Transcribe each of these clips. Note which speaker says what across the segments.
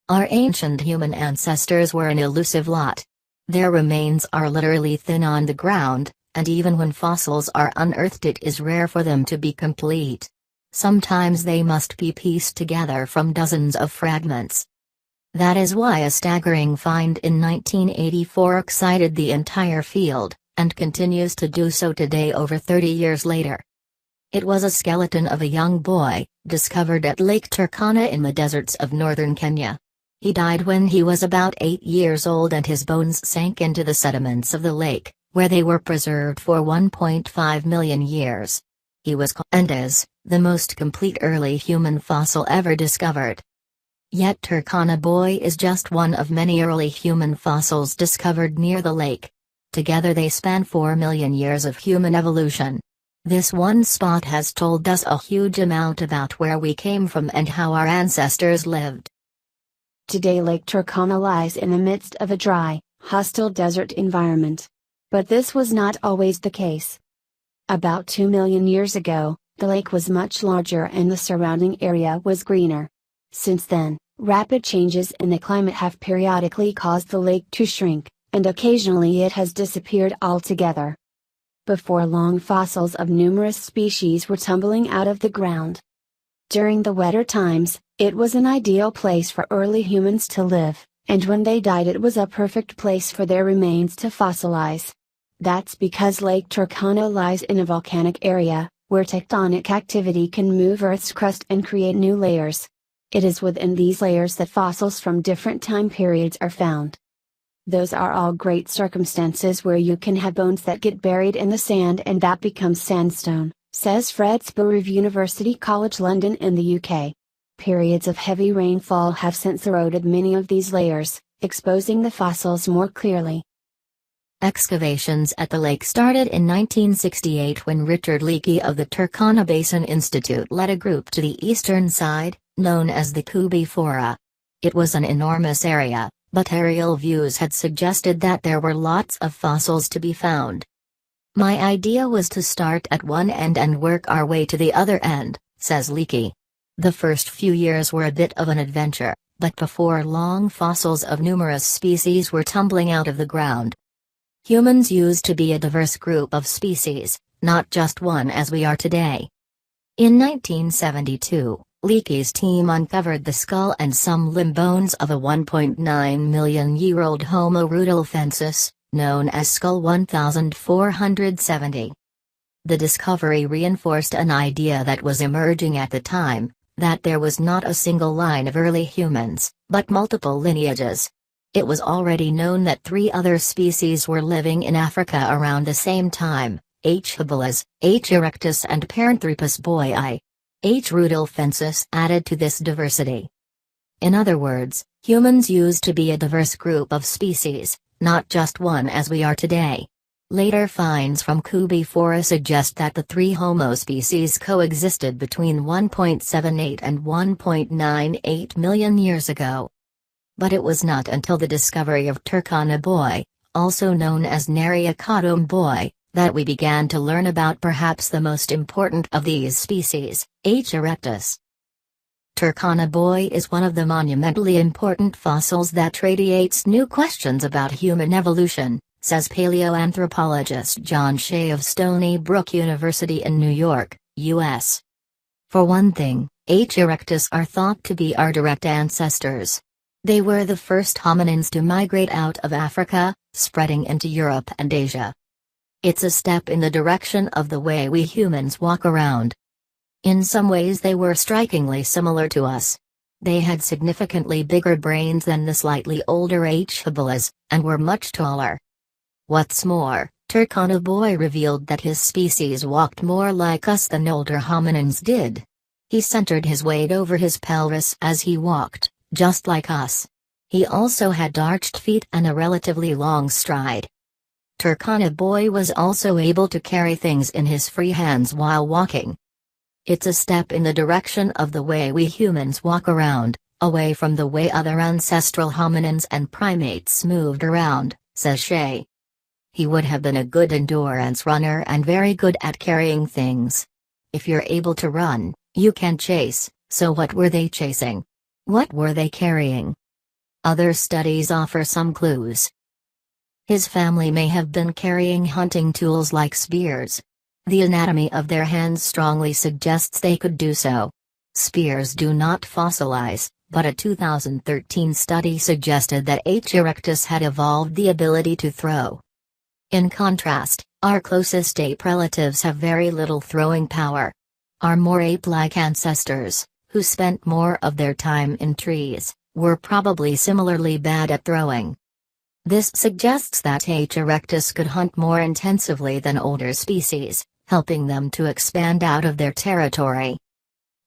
Speaker 1: Our ancient human ancestors were an elusive lot. Their remains are literally thin on the ground, and even when fossils are unearthed it is rare for them to be complete. Sometimes they must be pieced together from dozens of fragments. That is why a staggering find in 1984 excited the entire field, and continues to do so today over 30 years later. It was a skeleton of a young boy, discovered at Lake Turkana in the deserts of northern Kenya. He died when he was about 8 years old and his bones sank into the sediments of the lake, where they were preserved for 1.5 million years. He was called and is the most complete early human fossil ever discovered. Yet Turkana Boy is just one of many early human fossils discovered near the lake. Together they span 4 million years of human evolution. This one spot has told us a huge amount about where we came from and how our ancestors lived.
Speaker 2: Today Lake Turkana lies in the midst of a dry, hostile desert environment. But this was not always the case. About 2 million years ago, the lake was much larger and the surrounding area was greener. Since then, rapid changes in the climate have periodically caused the lake to shrink, and occasionally it has disappeared altogether. Before long, fossils of numerous species were tumbling out of the ground. During the wetter times, it was an ideal place for early humans to live, and when they died it was a perfect place for their remains to fossilize. That's because Lake Turkana lies in a volcanic area, where tectonic activity can move Earth's crust and create new layers. It is within these layers that fossils from different time periods are found. Those are all great circumstances where you can have bones that get buried in the sand and that becomes sandstone, says Fred Spurr of University College London in the UK. Periods of heavy rainfall have since eroded many of these layers, exposing the fossils more clearly.
Speaker 1: Excavations at the lake started in 1968 when Richard Leakey of the Turkana Basin Institute led a group to the eastern side, known as the Kubi Fora. It was an enormous area, but aerial views had suggested that there were lots of fossils to be found. My idea was to start at one end and work our way to the other end, says Leakey. The first few years were a bit of an adventure, but before long fossils of numerous species were tumbling out of the ground. Humans used to be a diverse group of species, not just one as we are today. In 1972, Leakey's team uncovered the skull and some limb bones of a 1.9 million year old Homo rudolfensis, known as Skull 1470. The discovery reinforced an idea that was emerging at the time, that there was not a single line of early humans, but multiple lineages. It was already known that 3 other species were living in Africa around the same time, H. habilis, H. erectus and Paranthropus boii. H. rudolfensis added to this diversity. In other words, humans used to be a diverse group of species, not just one as we are today. Later finds from Kubi Fora suggest that the 3 Homo species coexisted between 1.78 and 1.98 million years ago. But it was not until the discovery of Turkana Boy, also known as Nariacatum Boy, that we began to learn about perhaps the most important of these species, H. erectus. Turkana Boy is one of the monumentally important fossils that radiates new questions about human evolution, says paleoanthropologist John Shea of Stony Brook University in New York, U.S. For one thing, H. erectus are thought to be our direct ancestors. They were the first hominins to migrate out of Africa, spreading into Europe and Asia. It's a step in the direction of the way we humans walk around. In some ways they were strikingly similar to us. They had significantly bigger brains than the slightly older H. habilis, and were much taller. What's more, Turkana Boy revealed that his species walked more like us than older hominins did. He centered his weight over his pelvis as he walked, just like us. He also had arched feet and a relatively long stride. Turkana Boy was also able to carry things in his free hands while walking. It's a step in the direction of the way we humans walk around, away from the way other ancestral hominins and primates moved around, says Shea. He would have been a good endurance runner and very good at carrying things. If you're able to run, you can chase, so what were they chasing? What were they carrying? Other studies offer some clues. His family may have been carrying hunting tools like spears. The anatomy of their hands strongly suggests they could do so. Spears do not fossilize, but a 2013 study suggested that H. erectus had evolved the ability to throw. In contrast, our closest ape relatives have very little throwing power. Our more ape-like ancestors, who spent more of their time in trees, were probably similarly bad at throwing. This suggests that H. erectus could hunt more intensively than older species, helping them to expand out of their territory.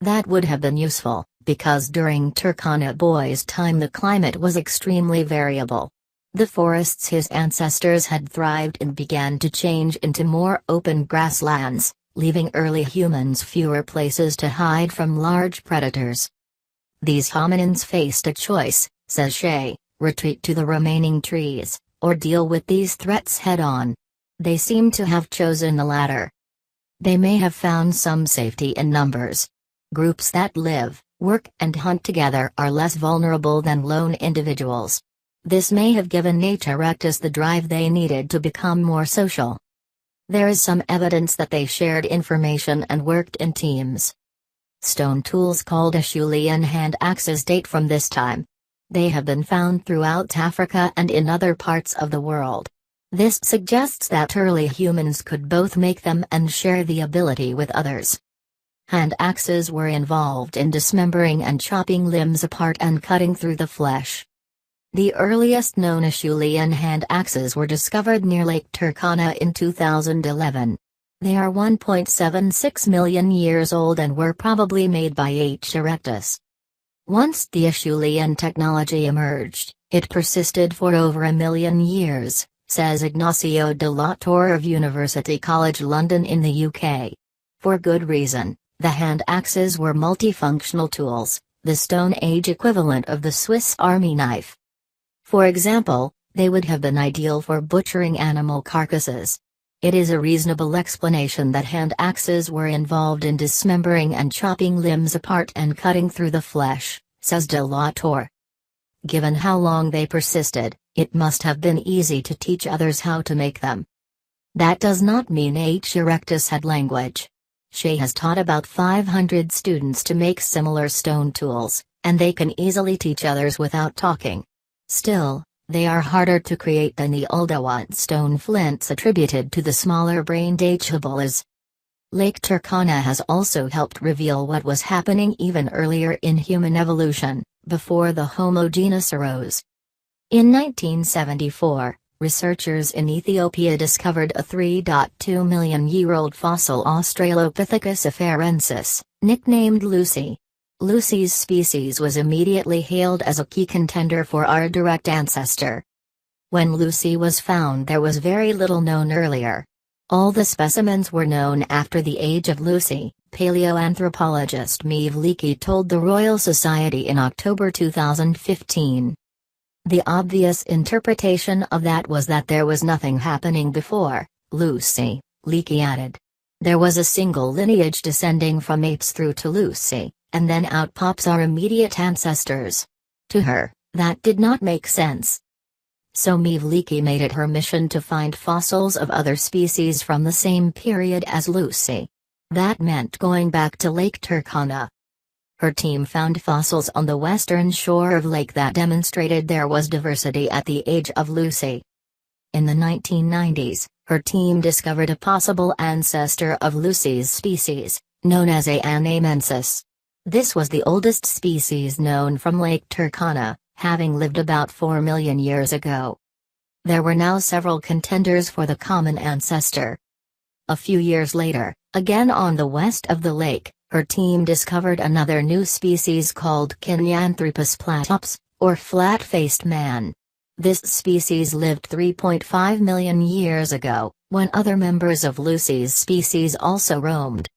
Speaker 1: That would have been useful, because during Turkana Boy's time the climate was extremely variable. The forests his ancestors had thrived in began to change into more open grasslands, leaving early humans fewer places to hide from large predators. These hominins faced a choice, says Shea: retreat to the remaining trees, or deal with these threats head-on. They seem to have chosen the latter. They may have found some safety in numbers. Groups that live, work and hunt together are less vulnerable than lone individuals. This may have given H. erectus the drive they needed to become more social. There is some evidence that they shared information and worked in teams. Stone tools called Acheulean hand axes date from this time. They have been found throughout Africa and in other parts of the world. This suggests that early humans could both make them and share the ability with others. Hand axes were involved in dismembering and chopping limbs apart and cutting through the flesh. The earliest known Acheulean hand axes were discovered near Lake Turkana in 2011. They are 1.76 million years old and were probably made by H. erectus. Once the Acheulean technology emerged, it persisted for over a million years, says Ignacio de la Torre of University College London in the UK. For good reason. The hand axes were multifunctional tools, the Stone Age equivalent of the Swiss Army knife. For example, they would have been ideal for butchering animal carcasses. It is a reasonable explanation that hand axes were involved in dismembering and chopping limbs apart and cutting through the flesh, says de la Torre. Given how long they persisted, it must have been easy to teach others how to make them. That does not mean H. erectus had language. Shea has taught about 500 students to make similar stone tools, and they can easily teach others without talking. Still, they are harder to create than the Oldawat stone flints attributed to the smaller-brained Achabulas. Lake Turkana has also helped reveal what was happening even earlier in human evolution, before the Homo genus arose. In 1974, researchers in Ethiopia discovered a 3.2 million-year-old fossil Australopithecus afarensis, nicknamed Lucy. Lucy's species was immediately hailed as a key contender for our direct ancestor. When Lucy was found, there was very little known earlier. All the specimens were known after the age of Lucy, paleoanthropologist Meev Leakey told the Royal Society in October 2015. The obvious interpretation of that was that there was nothing happening before Lucy, Leakey added. There was a single lineage descending from apes through to Lucy, and then out pops our immediate ancestors. To her, that did not make sense. So Meev Leakey made it her mission to find fossils of other species from the same period as Lucy. That meant going back to Lake Turkana. Her team found fossils on the western shore of lake that demonstrated there was diversity at the age of Lucy. In the 1990s, her team discovered a possible ancestor of Lucy's species, known as A. anamensis. This was the oldest species known from Lake Turkana, having lived about 4 million years ago. There were now several contenders for the common ancestor. A few years later, again on the west of the lake, her team discovered another new species called Kinyanthropus platops, or flat-faced man. This species lived 3.5 million years ago, when other members of Lucy's species also roamed.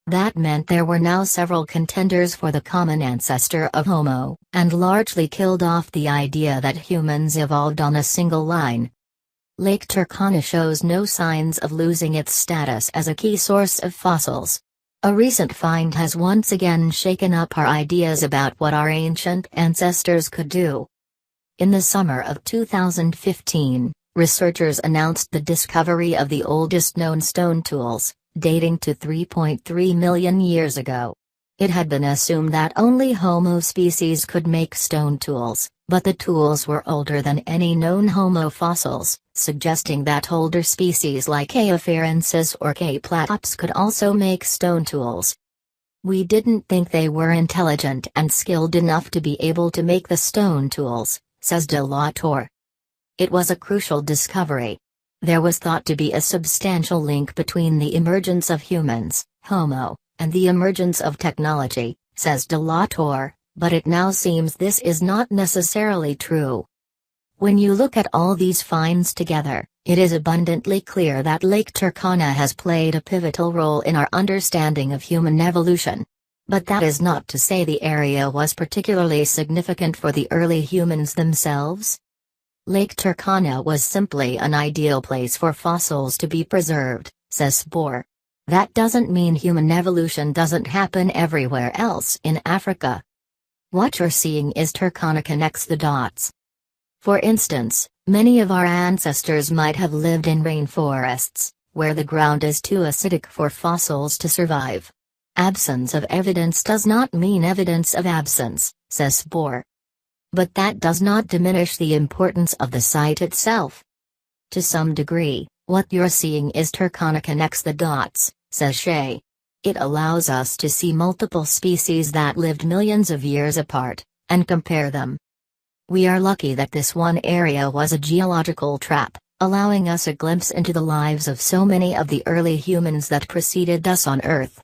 Speaker 1: That meant there were now several contenders for the common ancestor of Homo, and largely killed off the idea that humans evolved on a single line. Lake Turkana shows no signs of losing its status as a key source of fossils. A recent find has once again shaken up our ideas about what our ancient ancestors could do. In the summer of 2015, researchers announced the discovery of the oldest known stone tools, dating to 3.3 million years ago. It had been assumed that only Homo species could make stone tools, but the tools were older than any known Homo fossils, suggesting that older species like K. afarensis or K. platops could also make stone tools. We didn't think they were intelligent and skilled enough to be able to make the stone tools, says de la Tour. It was a crucial discovery. There was thought to be a substantial link between the emergence of humans, Homo, and the emergence of technology, says de la Tour, but it now seems this is not necessarily true. When you look at all these finds together, it is abundantly clear that Lake Turkana has played a pivotal role in our understanding of human evolution. But that is not to say the area was particularly significant for the early humans themselves. Lake Turkana was simply an ideal place for fossils to be preserved, says Spoor. That doesn't mean human evolution doesn't happen everywhere else in Africa. What you're seeing is Turkana connects the dots. For instance, many of our ancestors might have lived in rainforests, where the ground is too acidic for fossils to survive. Absence of evidence does not mean evidence of absence, says Spoor. But that does not diminish the importance of the site itself. To some degree, what you're seeing is Turkana connects the dots, says Shea. It allows us to see multiple species that lived millions of years apart, and compare them. We are lucky that this one area was a geological trap, allowing us a glimpse into the lives of so many of the early humans that preceded us on Earth.